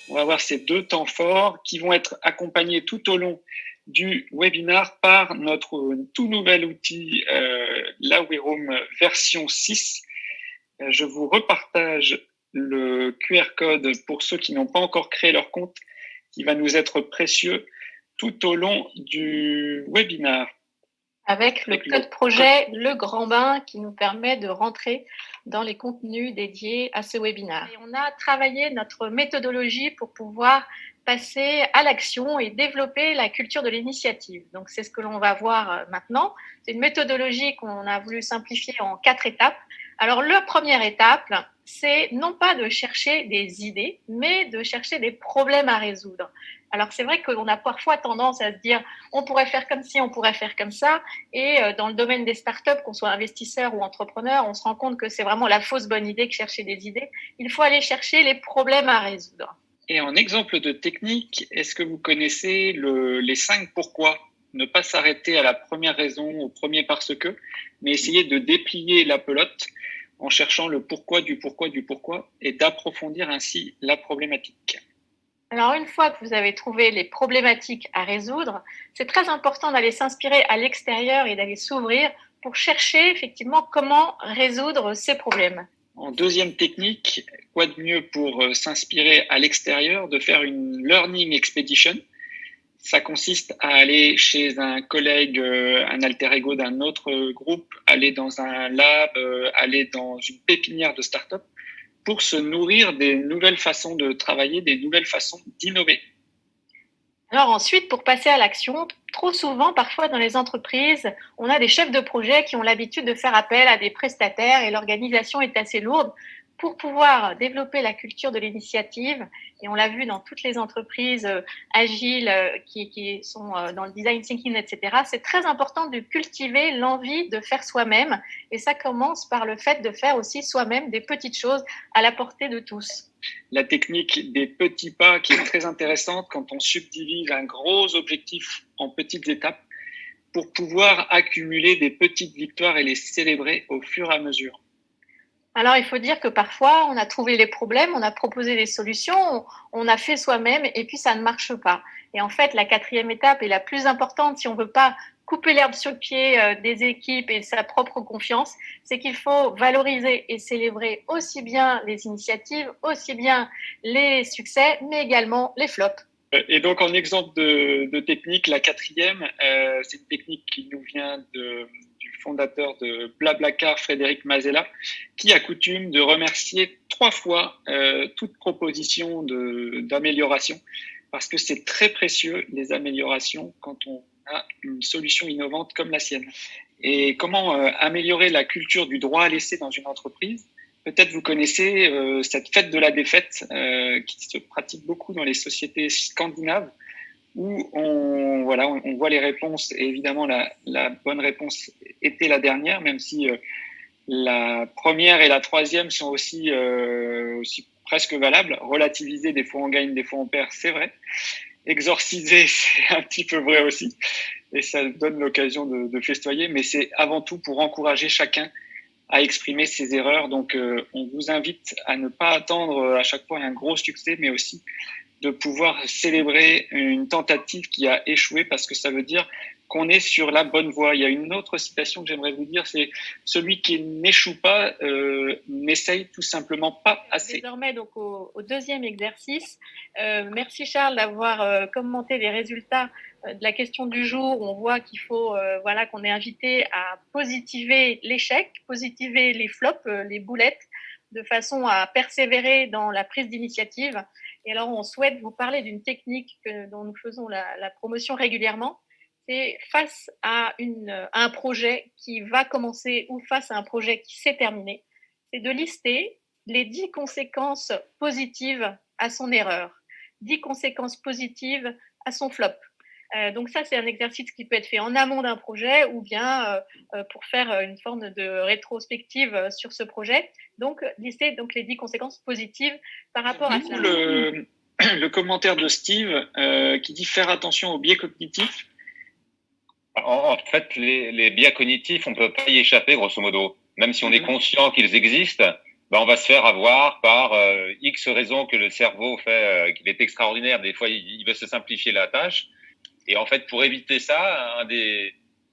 On va avoir ces 2 temps forts qui vont être accompagnés tout au long du webinar par notre tout nouvel outil, la WeRoom version 6. Je vous repartage le QR code pour ceux qui n'ont pas encore créé leur compte, qui va nous être précieux tout au long du webinar. Avec le code projet Le Grand Bain qui nous permet de rentrer dans les contenus dédiés à ce webinaire. Et on a travaillé notre méthodologie pour pouvoir passer à l'action et développer la culture de l'initiative. Donc c'est ce que l'on va voir maintenant. C'est une méthodologie qu'on a voulu simplifier en 4 étapes. Alors la première étape, c'est non pas de chercher des idées, mais de chercher des problèmes à résoudre. Alors c'est vrai qu'on a parfois tendance à se dire on pourrait faire comme ci, on pourrait faire comme ça. Et dans le domaine des startups, qu'on soit investisseur ou entrepreneur, on se rend compte que c'est vraiment la fausse bonne idée que chercher des idées. Il faut aller chercher les problèmes à résoudre. Et en exemple de technique, est-ce que vous connaissez les 5 pourquoi? Ne pas s'arrêter à la première raison, au premier parce que, mais essayer de déplier la pelote en cherchant le pourquoi du pourquoi du pourquoi et d'approfondir ainsi la problématique. Alors, une fois que vous avez trouvé les problématiques à résoudre, c'est très important d'aller s'inspirer à l'extérieur et d'aller s'ouvrir pour chercher effectivement comment résoudre ces problèmes. En deuxième technique, quoi de mieux pour s'inspirer à l'extérieur, de faire une learning expedition. Ça consiste à aller chez un collègue, un alter ego d'un autre groupe, aller dans un lab, aller dans une pépinière de start-up pour se nourrir des nouvelles façons de travailler, des nouvelles façons d'innover. Alors ensuite, pour passer à l'action, trop souvent, parfois dans les entreprises, on a des chefs de projet qui ont l'habitude de faire appel à des prestataires et l'organisation est assez lourde. Pour pouvoir développer la culture de l'initiative, et on l'a vu dans toutes les entreprises agiles qui sont dans le design thinking, etc., c'est très important de cultiver l'envie de faire soi-même. Et ça commence par le fait de faire aussi soi-même des petites choses à la portée de tous. La technique des petits pas qui est très intéressante quand on subdivise un gros objectif en petites étapes pour pouvoir accumuler des petites victoires et les célébrer au fur et à mesure. Alors, il faut dire que parfois, on a trouvé les problèmes, on a proposé des solutions, on a fait soi-même et puis ça ne marche pas. Et en fait, la 4e étape est la plus importante si on ne veut pas couper l'herbe sur le pied des équipes et de sa propre confiance, c'est qu'il faut valoriser et célébrer aussi bien les initiatives, aussi bien les succès, mais également les flops. Et donc, en exemple de technique, la 4e, c'est une technique qui nous vient du fondateur de Blablacar, Frédéric Mazella, qui a coutume de remercier 3 fois toute proposition d'amélioration, parce que c'est très précieux, les améliorations, quand on a une solution innovante comme la sienne. Et comment améliorer la culture du droit à l'essai dans une entreprise? Peut-être vous connaissez cette fête de la défaite qui se pratique beaucoup dans les sociétés scandinaves où on voit les réponses et évidemment la bonne réponse était la dernière, même si la première et la 3e sont aussi presque valables. Relativiser, des fois on gagne, des fois on perd, c'est vrai. Exorciser, c'est un petit peu vrai aussi et ça donne l'occasion de festoyer, mais c'est avant tout pour encourager chacun à exprimer ses erreurs. Donc, on vous invite à ne pas attendre à chaque fois un gros succès, mais aussi de pouvoir célébrer une tentative qui a échoué parce que ça veut dire qu'on est sur la bonne voie. Il y a une autre citation que j'aimerais vous dire, c'est celui qui n'échoue pas n'essaye tout simplement pas assez. Désormais, donc au 2e exercice, merci Charles d'avoir commenté les résultats de la question du jour. On voit qu'il faut qu'on est invité à positiver l'échec, positiver les flops, les boulettes, de façon à persévérer dans la prise d'initiative. Et alors, on souhaite vous parler d'une technique dont nous faisons la promotion régulièrement. C'est face à un projet qui va commencer ou face à un projet qui s'est terminé, c'est de lister les 10 conséquences positives à son erreur, 10 conséquences positives à son flop. Donc ça, c'est un exercice qui peut être fait en amont d'un projet ou bien pour faire une forme de rétrospective sur ce projet. Donc, lister donc, les 10 conséquences positives par rapport à ça. Le commentaire de Steve qui dit faire attention aux biais cognitifs. En fait, les biais cognitifs, on ne peut pas y échapper, grosso modo. Même si on est conscient qu'ils existent, on va se faire avoir par X raisons que le cerveau fait, qu'il est extraordinaire. Des fois, il veut se simplifier la tâche. Et en fait, pour éviter ça,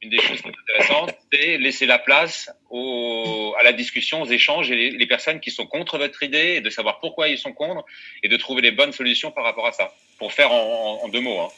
une des choses qui est intéressante, c'est laisser la place à la discussion, aux échanges et les personnes qui sont contre votre idée et de savoir pourquoi ils sont contre et de trouver les bonnes solutions par rapport à ça. Pour faire en 2 mots, hein.